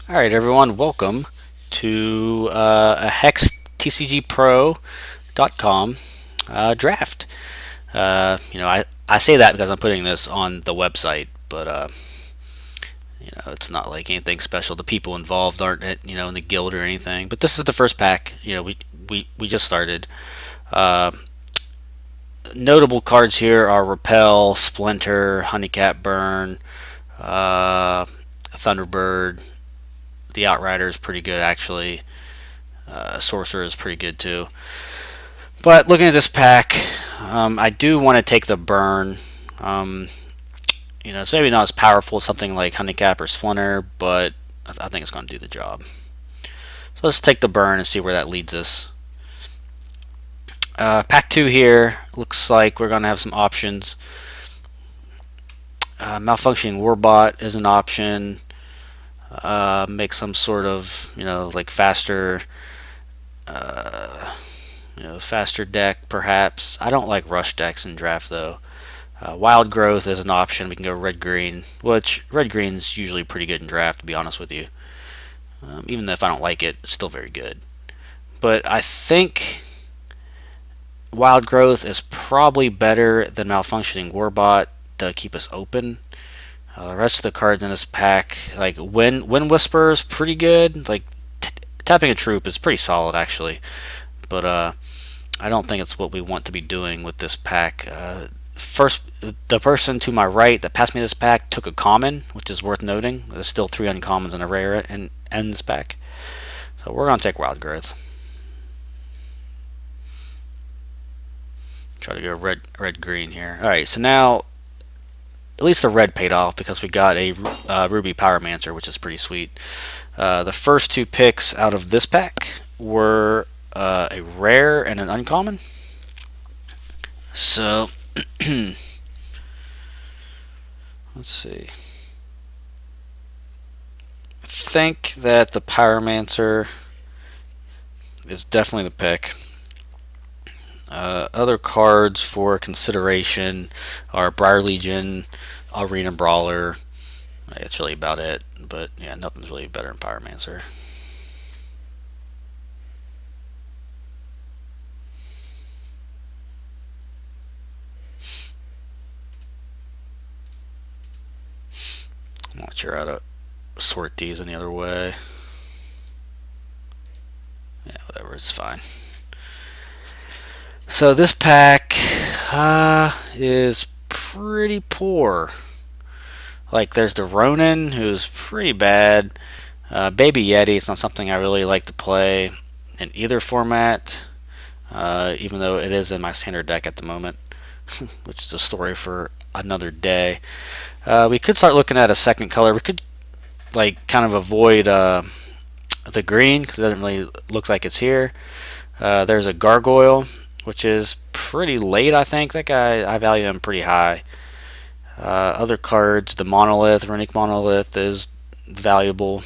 Alright everyone, welcome to a HexTCGPro.com draft. I say that because I'm putting this on the website, but it's not like anything special. The people involved aren't in the guild or anything. But this is the first pack. We just started. Notable cards here are Repel, Splinter, Honeycap Burn, Thunderbird. The Outrider is pretty good, actually. Sorcerer is pretty good, too. But looking at this pack, I do want to take the Burn. It's maybe not as powerful as something like Honeycap or Splinter, but I think it's going to do the job. So let's take the Burn and see where that leads us. Pack 2 here, looks like we're going to have some options. Malfunctioning Warbot is an option. Make some sort of like faster faster deck perhaps. I don't like rush decks in draft though. Wild Growth is an option. We can go red green, which red green is usually pretty good in draft, to be honest with you. Even if I don't like it, it's still very good. But I think Wild Growth is probably better than Malfunctioning Warbot to keep us open. The rest of the cards in this pack, like Wind Whisperer is pretty good. Like tapping a troop is pretty solid actually, but I don't think it's what we want to be doing with this pack. First, the person to my right that passed me this pack took a common, which is worth noting. There's still 3 uncommons and a rare in this pack, so we're gonna take Wild Growth. Try to go red green here. All right, so now. At least the red paid off because we got a Ruby Pyromancer, which is pretty sweet. The first 2 picks out of this pack were a rare and an uncommon. So, let's see. I think that the Pyromancer is definitely the pick. Other cards for consideration are Briar Legion, Arena Brawler. That's really about it. But yeah, nothing's really better than Pyromancer. I'm not sure how to sort these any other way. Yeah, whatever, it's fine. So this pack is pretty poor. Like there's the Ronin, who's pretty bad. Baby Yeti is not something I really like to play in either format, even though it is in my standard deck at the moment, which is a story for another day. We could start looking at a second color. We could like kind of avoid the green because it doesn't really look like it's here. There's a Gargoyle, which is pretty late, I think. That guy, I value him pretty high. Other cards, the Monolith, Runic Monolith is valuable.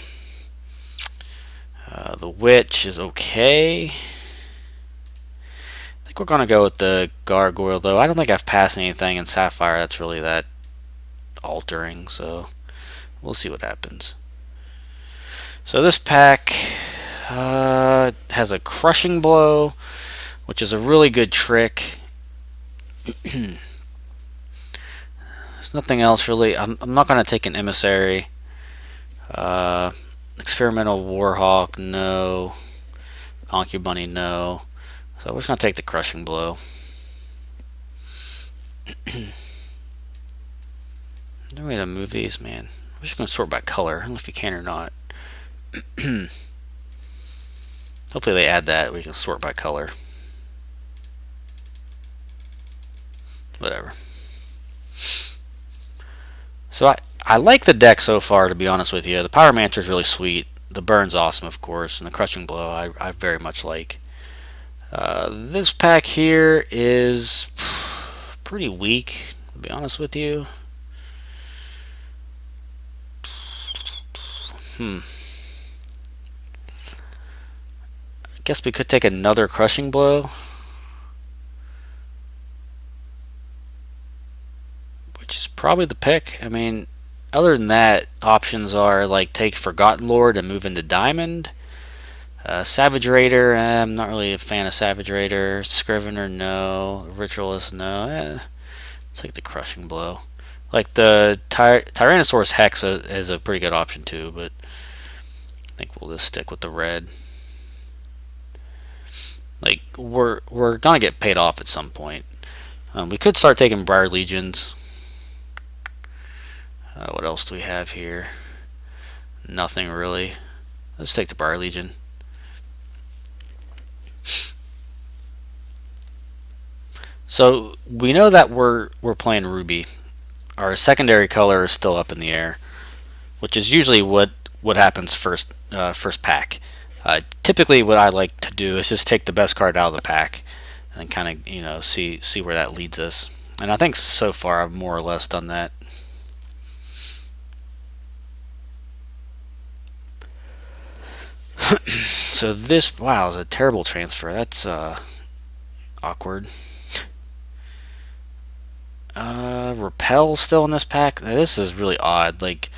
The Witch is okay. I think we're going to go with the Gargoyle, though. I don't think I've passed anything in Sapphire that's really that altering, so we'll see what happens. So this pack has a Crushing Blow, which is a really good trick. There's nothing else really. I'm not going to take an Emissary. Experimental Warhawk, no. Concubunny, no. So we're just going to take the Crushing Blow. No way to move these, man. We're just going to sort by color. I don't know if you can or not. Hopefully they add that. We can sort by color. Whatever. So I like the deck so far, to be honest with you. The Pyromancer is really sweet. The Burn's awesome, of course, and the Crushing Blow I very much like. This pack here is pretty weak, to be honest with you. I guess we could take another Crushing Blow. Which is probably the pick. I mean, other than that, options are like take Forgotten Lord and move into Diamond. Savage Raider, I'm not really a fan of Savage Raider. Scrivener, no. Ritualist, no. It's like the Crushing Blow. Like the Tyrannosaurus Hex is a pretty good option too, but I think we'll just stick with the red. Like we're gonna get paid off at some point. We could start taking Briar Legions. What else do we have here? Nothing really. Let's take the Briar Legion. So we know that we're playing Ruby. Our secondary color is still up in the air, which is usually what happens first pack. Typically, what I like to do is just take the best card out of the pack and kind of see where that leads us. And I think so far I've more or less done that. So this, wow, is a terrible transfer. That's awkward. Repel still in this pack. Now, this is really odd. Like,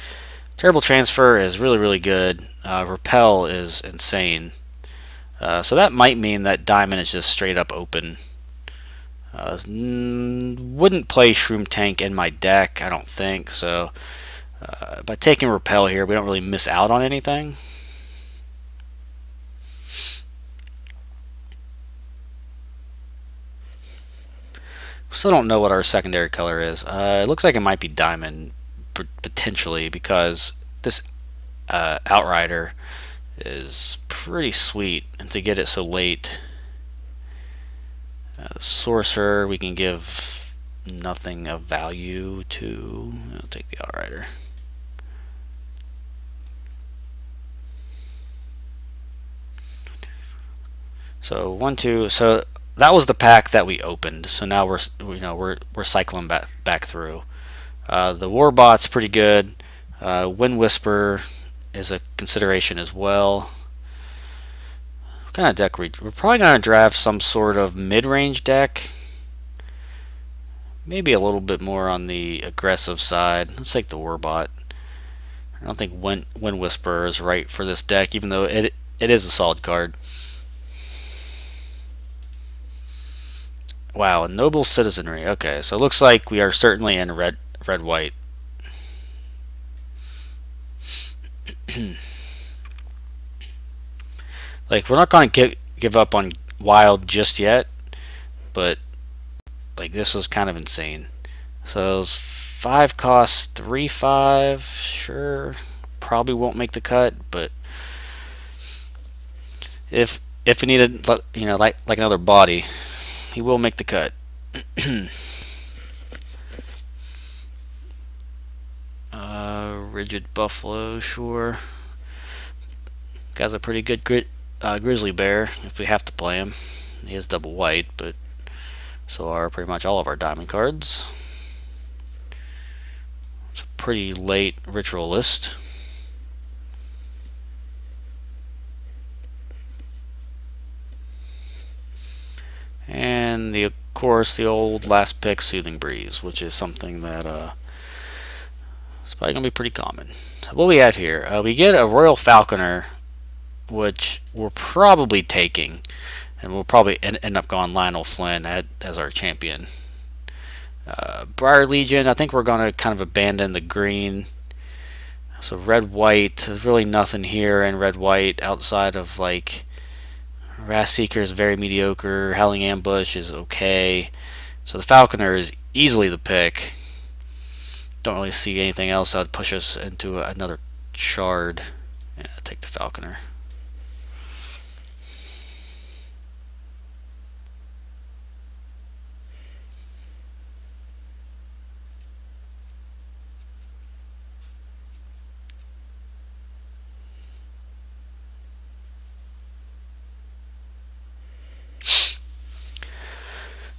terrible transfer is really good. Repel is insane. So that might mean that Diamond is just straight up open. Wouldn't play Shroom Tank in my deck, I don't think. So by taking Repel here, we don't really miss out on anything. Still don't know what our secondary color is. It looks like it might be Diamond, potentially, because this Outrider is pretty sweet, and to get it so late. Sorcerer, we can give nothing of value to. I'll take the Outrider. So 1, 2. So that was the pack that we opened. So now we're cycling back through. The Warbot's pretty good. Wind Whisper is a consideration as well. What kind of deck we're probably going to draft some sort of mid-range deck. Maybe a little bit more on the aggressive side. Let's take the Warbot. I don't think Wind Whisper is right for this deck, even though it is a solid card. Wow, a Noble Citizenry. Okay, so it looks like we are certainly in red-white. Like, we're not going to give up on Wild just yet, but like this is kind of insane. So it's 5 costs 3/5. Sure, probably won't make the cut, but if it needed, like another body, he will make the cut. Rigid Buffalo, sure. Guy's a pretty good grizzly bear if we have to play him. He is double white, but so are pretty much all of our diamond cards. It's a pretty late ritualist. And of course the old last pick Soothing Breeze, which is something that it's probably gonna be pretty common. So what we have here, we get a Royal Falconer, which we're probably taking, and we'll probably end up going Lionel Flynn as our champion. Briar Legion, I think we're gonna kind of abandon the green. So red-white, there's really nothing here in red-white outside of like Wrath Seeker is very mediocre. Howling Ambush is okay. So the Falconer is easily the pick. Don't really see anything else that would push us into another shard. Yeah, take the Falconer.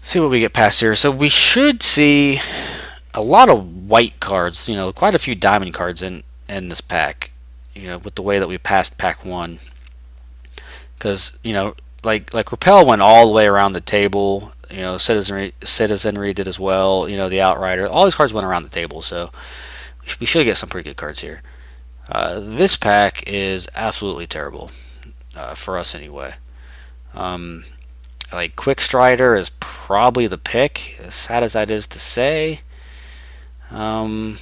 See what we get past here. So we should see a lot of white cards, quite a few diamond cards in this pack, with the way that we passed pack 1. Because, like Repel went all the way around the table, Citizenry did as well, the Outrider, all these cards went around the table, so we should get some pretty good cards here. This pack is absolutely terrible, for us anyway. Like Quick Strider is probably the pick, as sad as that is to say. I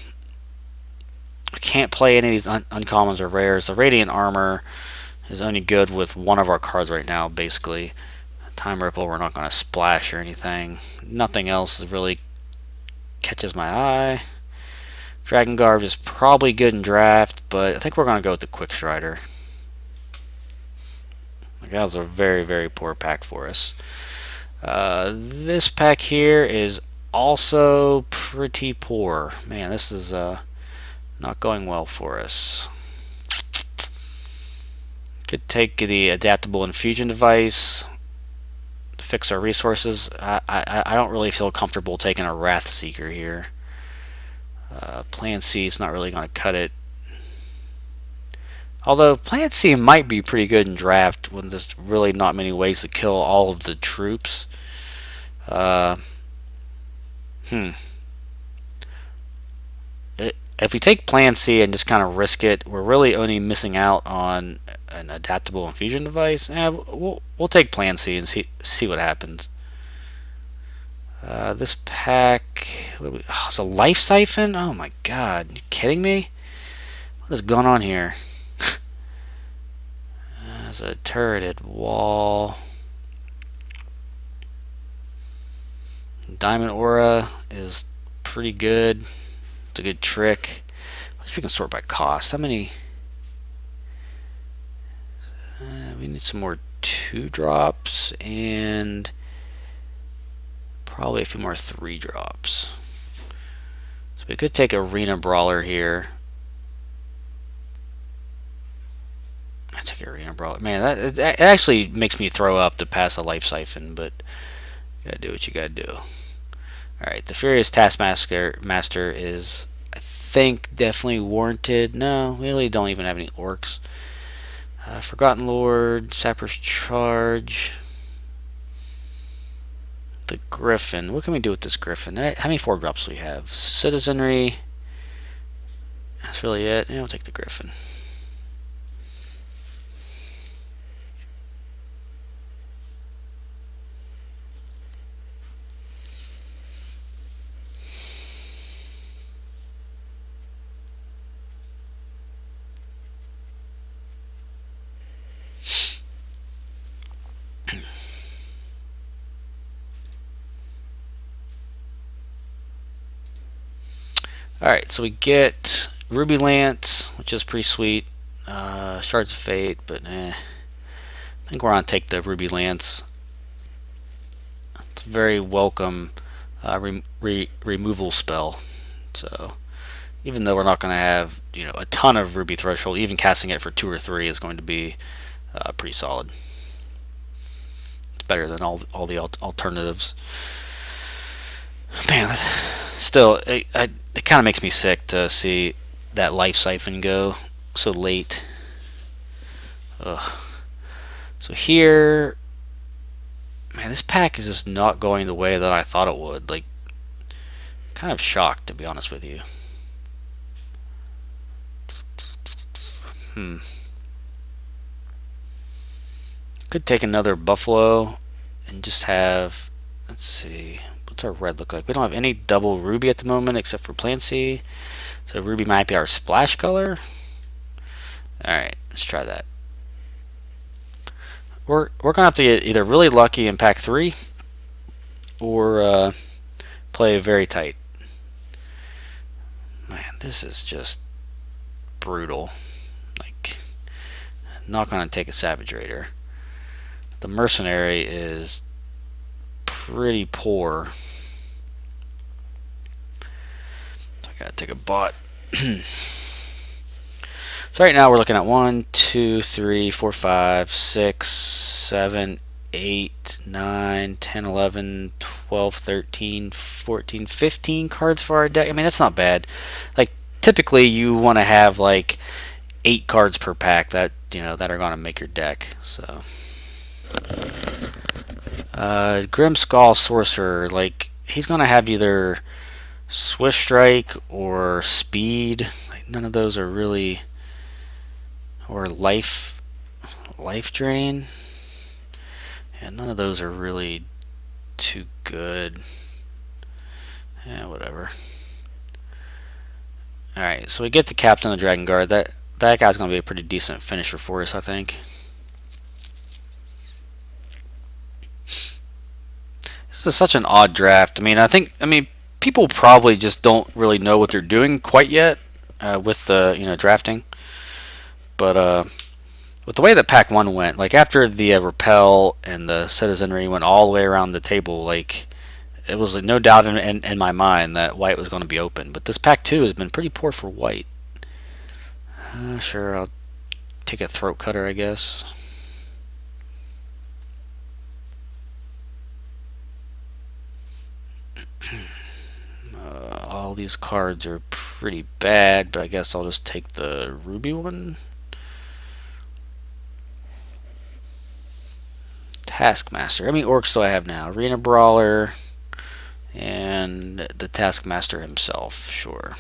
can't play any of these uncommons or rares. The Radiant Armor is only good with one of our cards right now, basically. Time Ripple, we're not going to splash or anything. Nothing else really catches my eye. Dragon Guard is probably good in draft, but I think we're going to go with the Quick Strider. That was a very, very poor pack for us. This pack here is also pretty poor. Man, this is not going well for us. Could take the Adaptable Infusion Device to fix our resources. I don't really feel comfortable taking a Wrath Seeker here. Plan C is not really going to cut it. Although Plan C might be pretty good in draft when there's really not many ways to kill all of the troops. If we take Plan C and just kind of risk it, we're really only missing out on an Adaptable Infusion Device. We'll take Plan C and see what happens. This pack, it's a Life Siphon? Oh my god, are you kidding me? What is going on here? There's a turreted wall. Diamond Aura is pretty good. It's a good trick. At least we can sort by cost. How many? We need some more 2-drops and probably a few more 3-drops. So we could take Arena Brawler here. I took Arena Brawler. Man, it actually makes me throw up to pass a Life Siphon, but you gotta do what you gotta do. Alright, the Furious Taskmaster is, I think, definitely warranted. No, we really don't even have any orcs. Forgotten Lord, Sapper's Charge. The Griffin. What can we do with this Griffin? How many 4-drops do we have? Citizenry. That's really it. Yeah, we'll take the Griffin. Alright, so we get Ruby Lance, which is pretty sweet. Shards of Fate, but I think we're going to take the Ruby Lance. It's a very welcome removal spell. So even though we're not going to have a ton of Ruby Threshold, even casting it for 2 or 3 is going to be pretty solid. It's better than all the alternatives. Man, still, it kind of makes me sick to see that Life Siphon go so late. Ugh. So here, man, this pack is just not going the way that I thought it would. Like, kind of shocked, to be honest with you. Could take another Buffalo and just have, let's see, what's our red look like? We don't have any double Ruby at the moment except for Plan C. So Ruby might be our splash color. Alright, let's try that. We're gonna have to get either really lucky in pack 3 or play very tight. Man, this is just brutal. Like, not gonna take a Savage Raider. The Mercenary is pretty poor. So I gotta take a bot. So right now we're looking at 1, 2, 3, 4, 5, 6, 7, 8, 9, 10, 11, 12, 13, 14, 15 cards for our deck. I mean, that's not bad. Like, typically you want to have like 8 cards per pack that that are going to make your deck. So Grim Skull Sorcerer, like, he's going to have either Swift Strike or Speed. Like, none of those are really, or Life Drain. And none of those are really too good. Yeah, whatever. Alright, so we get to Captain of the Dragon Guard. That guy's going to be a pretty decent finisher for us, I think. This is such an odd draft. I mean, people probably just don't really know what they're doing quite yet with the drafting. But with the way that Pack 1 went, like after the Repel and the Citizenry went all the way around the table, like it was like, no doubt in my mind that white was going to be open. But this Pack 2 has been pretty poor for white. Sure, I'll take a throat cutter, I guess. All these cards are pretty bad, but I guess I'll just take the ruby one. Taskmaster. How many orcs do I have now? Arena Brawler and the Taskmaster himself. Sure.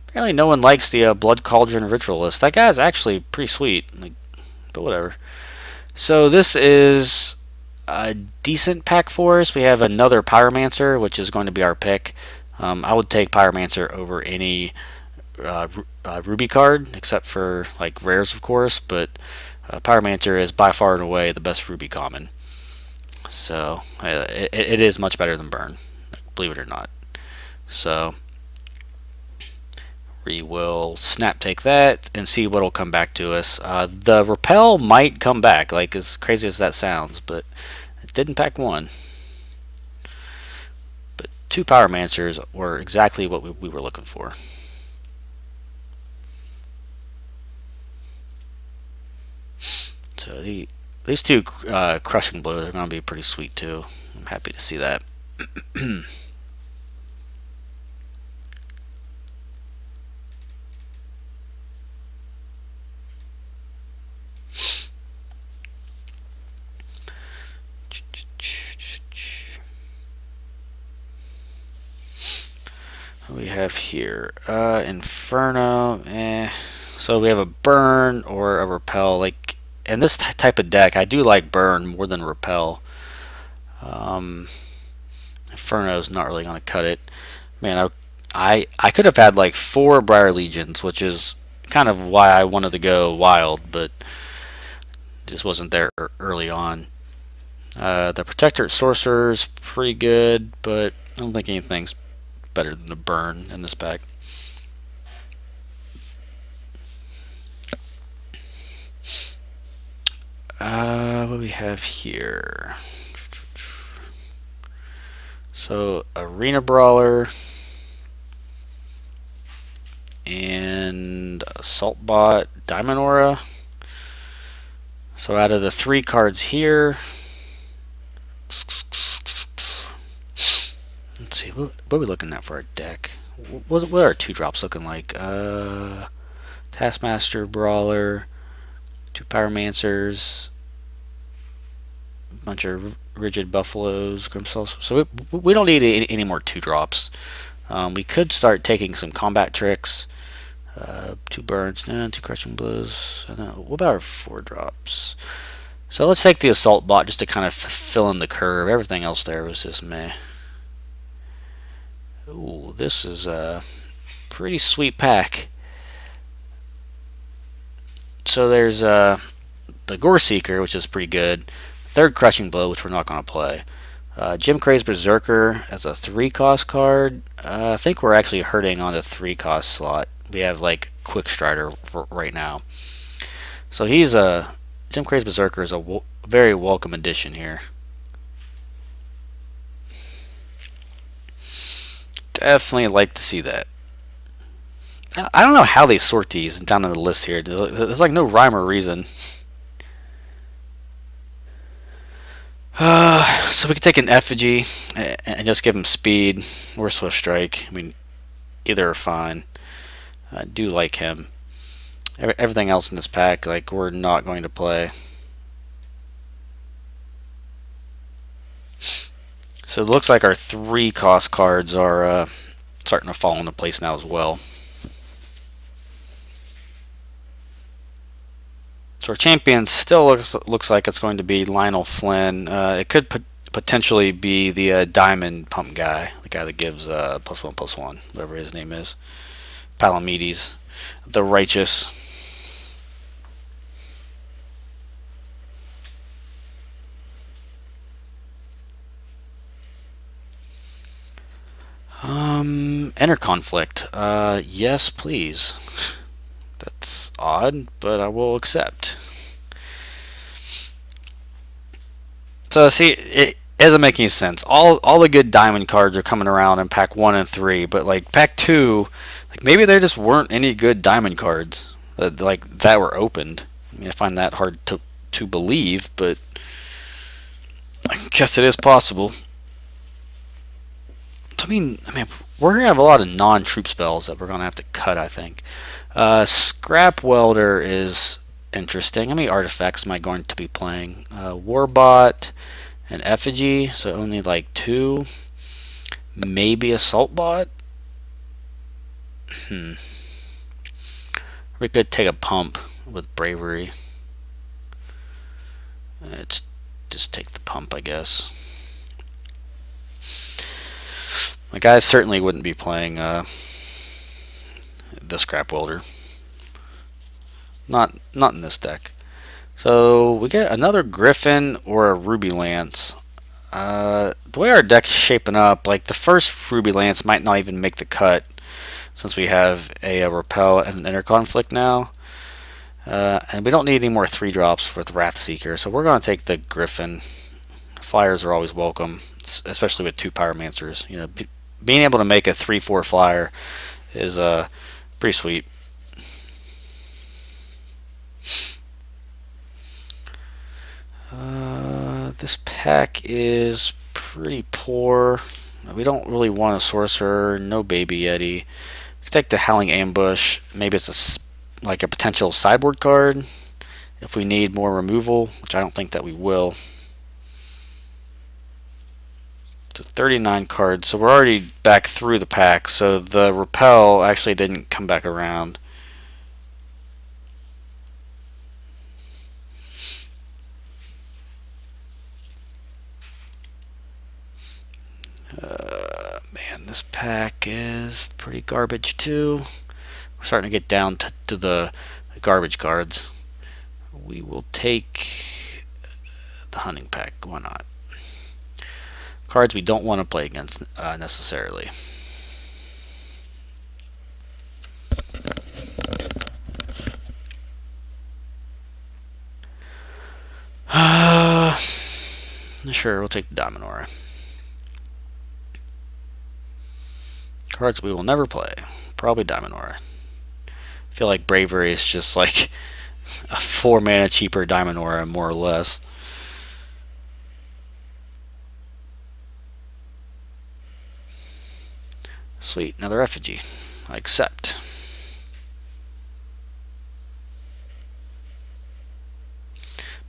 Apparently no one likes the Blood Cauldron Ritualist. That guy's actually pretty sweet, like, but whatever. So this is a decent pack for us. We have another Pyromancer, which is going to be our pick. I would take Pyromancer over any Ruby card, except for like rares, of course, but Pyromancer is by far and away the best Ruby common. So it is much better than Burn, believe it or not. So we will snap take that and see what'll come back to us. The Repel might come back, like as crazy as that sounds, but it didn't Pack 1. But 2 Pyromancers were exactly what we were looking for. So these 2 Crushing Blows are going to be pretty sweet too. I'm happy to see that. We have here Inferno, so we have a Burn or a Repel. Like in this type of deck, I do like Burn more than Repel. Inferno's not really going to cut it. Man, I could have had like 4 Briar Legions, which is kind of why I wanted to go wild, but just wasn't there early on. The Protector Sorcerer's pretty good, but I don't think anything's better than a Burn in this pack. What do we have here? So Arena Brawler and Assault Bot, Diamond Aura. So out of the 3 cards here, let's see, what are we looking at for our deck? What are our 2-drops looking like? Taskmaster, Brawler, 2 Pyromancers, a bunch of Rigid Buffaloes, Grimsouls. So we don't need any more 2-drops. We could start taking some combat tricks. 2 Burns, 2 Crushing Blows. What about our 4-drops? So let's take the Assault Bot just to kind of fill in the curve. Everything else there was just meh. Ooh, this is a pretty sweet pack. So there's the Gore Seeker, which is pretty good. 3rd Crushing Blow, which we're not going to play. Jim Craze Berserker as a 3-cost card. I think we're actually hurting on the 3-cost slot. We have like Quick Strider for right now. So he's Jim Craze Berserker is a very welcome addition here. Definitely like to see that. I don't know how they sort these down on the list here. There's like no rhyme or reason. So we could take an Effigy and just give him speed or Swift Strike. I mean, either are fine. I do like him. Everything else in this pack, like, we're not going to play. So it looks like our 3 cost cards are starting to fall into place now as well. So our champion still looks like it's going to be Lionel Flynn. It could potentially be the diamond pump guy, the guy that gives +1/+1, whatever his name is. Palamedes, the righteous. Enter conflict. Yes, please. That's odd, but I will accept. So see, it doesn't make any sense. All the good diamond cards are coming around in pack 1 and 3, but like pack 2, like maybe there just weren't any good diamond cards that were opened. I mean, I find that hard to believe, but I guess it is possible. So, I mean, we're gonna have a lot of non-troop spells that we're gonna have to cut, I think. Scrap Welder is interesting. How many artifacts am I going to be playing? Warbot and Effigy, so only like 2. Maybe Assault Bot. We could take a pump with Bravery. Just take the pump, I guess. My guys certainly wouldn't be playing the Scrap Welder. Not in this deck. So we get another Griffin or a Ruby Lance. The way our deck's shaping up, like the first Ruby Lance might not even make the cut, since we have a Repel and an Inner Conflict now. And we don't need any more 3-drops with Wrathseeker, so we're going to take the Griffin. Flyers are always welcome, especially with 2 Pyromancers. You know, being able to make a 3/4 flyer is pretty sweet. This pack is pretty poor. We don't really want a Sorcerer, no Baby Yeti. We can take the Howling Ambush. Maybe it's like a potential sideboard card if we need more removal, which I don't think that we will. So 39 cards, so we're already back through the pack, so the Repel actually didn't come back around. Man, this pack is pretty garbage too. We're starting to get down to the garbage cards. We will take the hunting pack, why not? Cards we don't want to play against necessarily. Sure, we'll take the Diamond Aura. Cards we will never play. Probably Diamond Aura. I feel like Bravery is just like a 4 mana cheaper Diamond Aura, more or less. Sweet, another Effigy. I accept.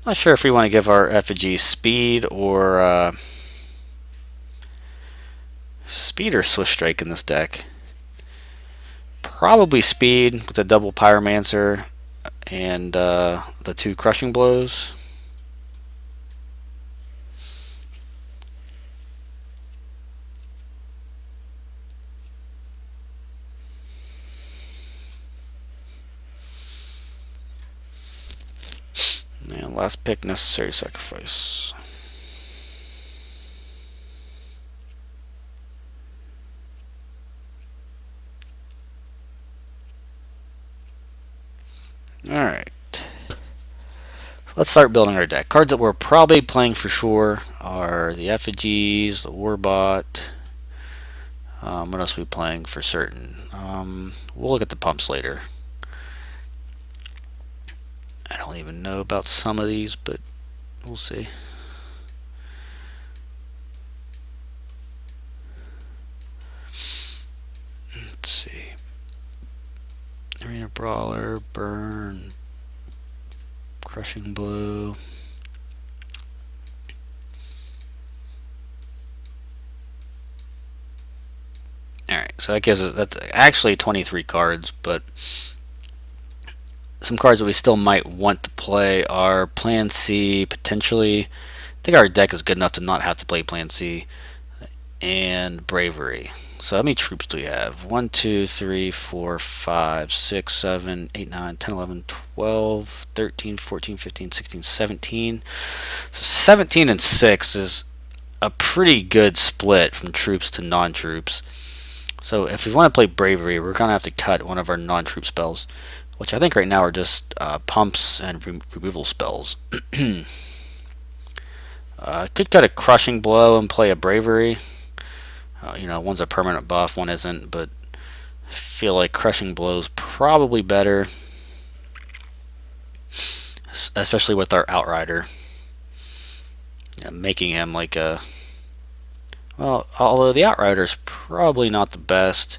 Not sure if we want to give our Effigy speed or Swift Strike in this deck. Probably speed with a double Pyromancer and the 2 Crushing Blows. And last pick, Necessary Sacrifice. Alright. So let's start building our deck. Cards that we're probably playing for sure are the Effigies, the Warbot. What else are we playing for certain? We'll look at the pumps later. I don't even know about some of these, but we'll see. Let's see. Brawler, Burn, Crushing Blow. Alright, so that gives us, that's actually 23 cards, but some cards that we still might want to play are Plan C, potentially. I think our deck is good enough to not have to play Plan C, and Bravery. So how many troops do we have? 1, 2, 3, 4, 5, 6, 7, 8, 9, 10, 11, 12, 13, 14, 15, 16, 17. So 17 and 6 is a pretty good split from troops to non-troops. So if we want to play Bravery, we're going to have to cut one of our non-troop spells, which I think right now are just pumps and removal spells. Could cut a Crushing Blow and play a Bravery. You know, one's a permanent buff, one isn't, but I feel like Crushing Blow's probably better, especially with our Outrider. Making him like a... Well, although the Outrider's probably not the best.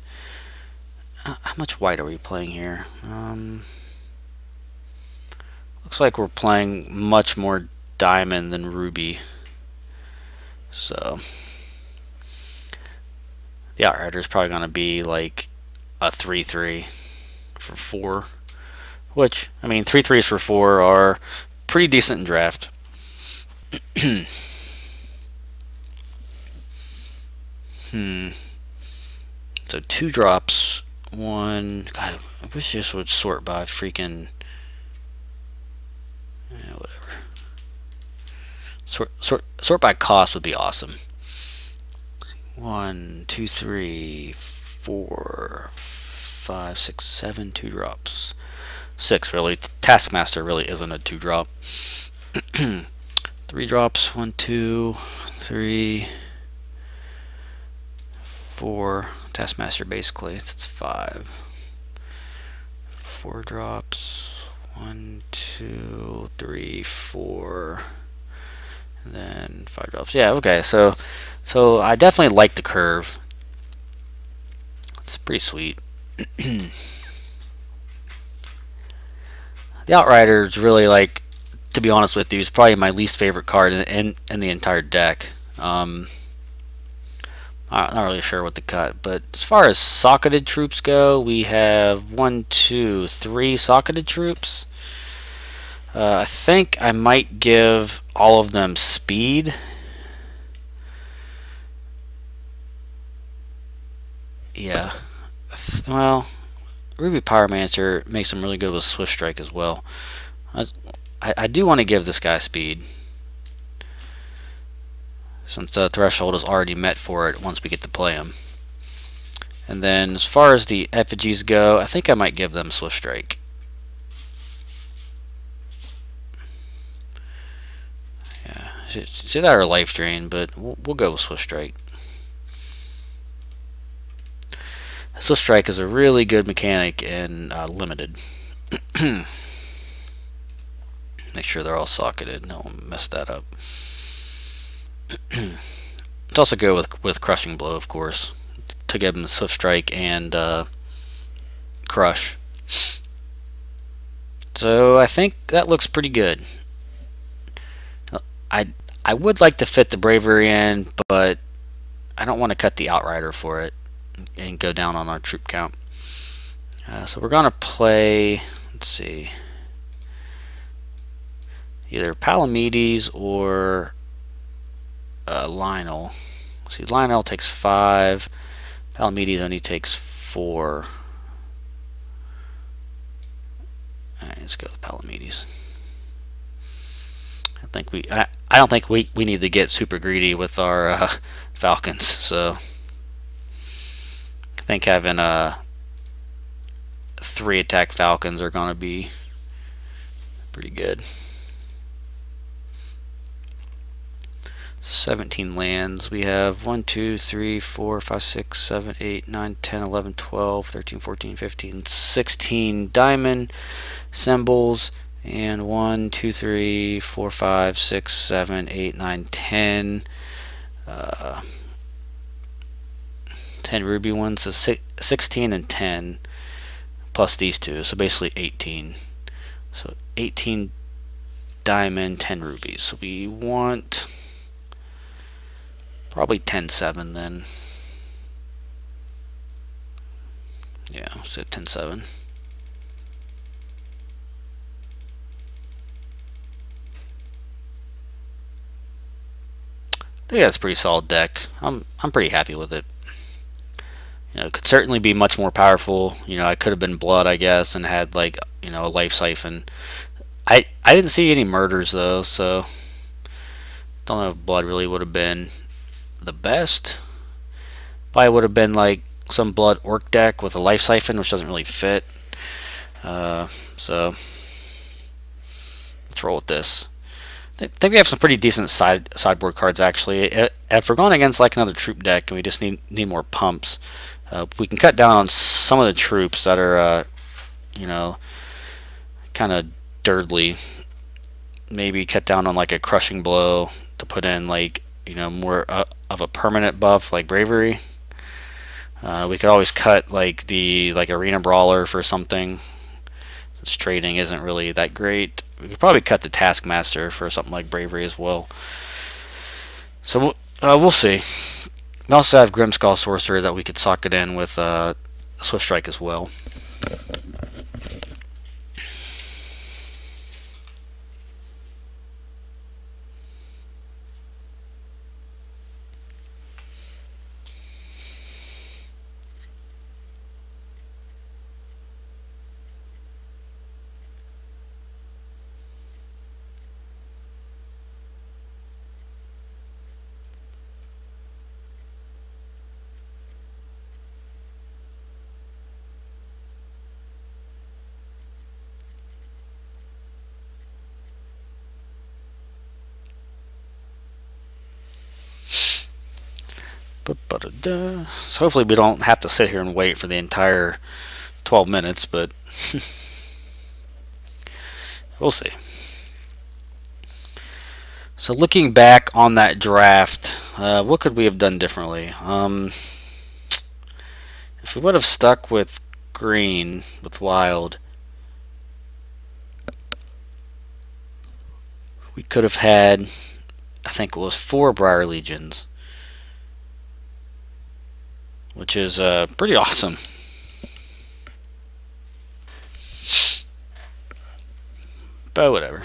How much white are we playing here? Looks like we're playing much more diamond than ruby. So the Outrider is probably going to be like a 3/3 for 4. Which, I mean, 3/3s for 4 are pretty decent in draft. So 2 drops, 1. God, I wish this would sort by freaking. Whatever. Sort by cost would be awesome. 1, 2, 3, 4, 5, 6, 7. 2 drops. 6 really. Taskmaster really isn't a 2 drop. 3 drops. 1, 2, 3, 4. Taskmaster basically it's 5. 4 drops. 1, 2, 3, 4, and then 5 drops. Yeah, okay. So I definitely like the curve. It's pretty sweet. The Outrider is really, like, to be honest with you, is probably my least favorite card in the entire deck. I'm not really sure what to cut, but as far as socketed troops go, we have 1, 2, 3 socketed troops. I think I might give all of them speed. Yeah. Well, Ruby Pyromancer makes them really good with Swift Strike as well. I do want to give this guy speed, since the threshold is already met for it once we get to play him. And then as far as the effigies go, I think I might give them Swift Strike. Yeah, see that or Life Drain, but we'll go with Swift Strike. Swift Strike is a really good mechanic in limited. Make sure they're all socketed. No one mess that up. Let's also go with Crushing Blow, of course, to give them Swift Strike and Crush. So I think that looks pretty good. I would like to fit the Bravery in, but I don't want to cut the Outrider for it and go down on our troop count. So we're gonna play, let's see, either Palamedes or Lionel. See, Lionel takes 5, Palamedes only takes 4. Alright, let's go with Palamedes. I don't think we need to get super greedy with our Falcons, so I think having 3 attack Falcons are gonna be pretty good. 17 lands. We have 1, 2, 3, 4, 5, 6, 7, 8, 9, 10, 11, 12, 13, 14, 15, 16 diamond symbols, and 1, 2, 3, 4, 5, 6, 7, 8, 9, 10 10 ruby ones, so 16 and 10. plus these two, so basically 18. So 18 diamond, 10 rubies. So we want probably 10-7 then. Yeah, so 10-7. I think that's a pretty solid deck. I'm pretty happy with it. You know, it could certainly be much more powerful. You know, I could have been blood, I guess, and had like, you know, a life siphon. I didn't see any murders though, so don't know if blood really would have been the best. Probably would have been like some blood orc deck with a life siphon, which doesn't really fit. So let's roll with this. I think we have some pretty decent sideboard cards actually. If we're going against like another troop deck and we just need more pumps, we can cut down on some of the troops that are you know, kind of dirtly. Maybe cut down on like a crushing blow to put in like, you know, more of a permanent buff like bravery. We could always cut like the arena brawler for something. Its trading isn't really that great. We could probably cut the taskmaster for something like bravery as well. So we'll see. We also have Grimskull sorcerer that we could sock it in with Swift Strike as well. So hopefully we don't have to sit here and wait for the entire 12 minutes, but we'll see. So looking back on that draft, what could we have done differently? If we would have stuck with green, with wild, we could have had, I think it was 4 Briar Legions, which is pretty awesome. But whatever.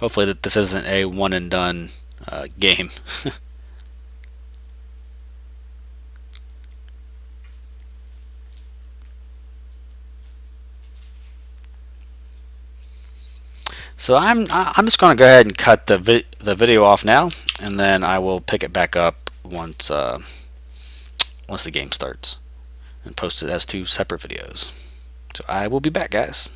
Hopefully that this isn't a one and done game. So I'm just going to go ahead and cut the video off now, and then I will pick it back up once the game starts and post it as 2 separate videos. So I will be back, guys.